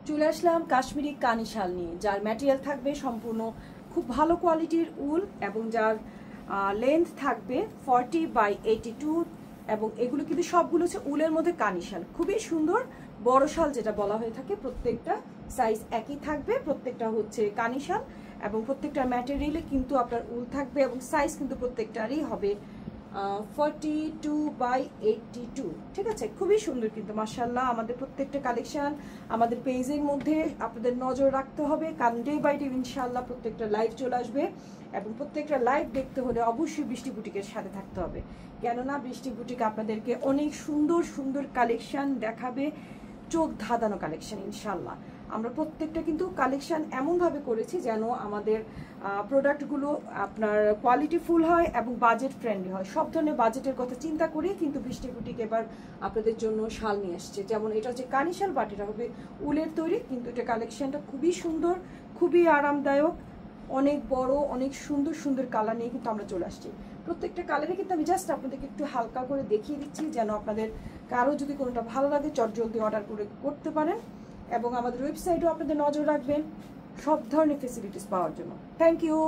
চলে আসলাম কাশ্মীরি কানি শাল নিয়ে, যার ম্যাটেরিয়াল থাকবে সম্পূর্ণ খুব ভালো কোয়ালিটির উল এবং যার লেন্থ থাকবে 40/82 এবং এগুলো কিন্তু সবগুলো হচ্ছে উলের মধ্যে কানি শাল, খুবই সুন্দর বড় শাল যেটা বলা হয়ে থাকে। প্রত্যেকটা সাইজ একই থাকবে, প্রত্যেকটা হচ্ছে কানি শাল এবং প্রত্যেকটা ম্যাটেরিয়ালে কিন্তু আপনার উল থাকবে এবং সাইজ কিন্তু প্রত্যেকটারই হবে 42/82। ঠিক আছে, খুবই সুন্দর কিন্তু মাশাআল্লাহ। আমাদের প্রত্যেকটা কালেকশন আমাদের পেজের মধ্যে আপনাদের নজর রাখতে হবে, কারণ ডে বাই ডে ইনশাআল্লাহ প্রত্যেকটা লাইভ চলে আসবে এবং প্রত্যেকটা লাইভ দেখতে হলে অবশ্যই বৃষ্টি বুটিকের সাথে থাকতে হবে, কেননা বৃষ্টি বুটিক আপনাদেরকে অনেক সুন্দর সুন্দর কালেকশন দেখাবে, চোখ ধাঁধানো কালেকশন ইনশাআল্লাহ। আমরা প্রত্যেকটা কিন্তু কালেকশন এমনভাবে করেছি যেন আমাদের প্রোডাক্টগুলো আপনার কোয়ালিটিফুল হয় এবং বাজেট ফ্রেন্ডলি হয়। সব ধরনের বাজেটের কথা চিন্তা করে কিন্তু বৃষ্টি বুটিক এবার আপনাদের জন্য শাল নিয়ে আসছে। যেমন এটা হচ্ছে কানি শাল, বাট এটা হবে উলের তৈরি, কিন্তু এটা কালেকশনটা খুবই সুন্দর, খুবই আরামদায়ক, অনেক বড়, অনেক সুন্দর সুন্দর কালার নিয়ে কিন্তু আমরা চলে আসছি। প্রত্যেকটা কালারে কিন্তু আমি জাস্ট আপনাদেরকে একটু হালকা করে দেখিয়ে দিচ্ছি, যেন আপনাদের কারো যদি কোনোটা ভালো লাগে চটজলদি অর্ডার করে করতে পারেন এবং আমাদের ওয়েবসাইটেও আপনাদের নজর রাখবেন সব ধরনের ফেসিলিটিস পাওয়ার জন্য। Thank you.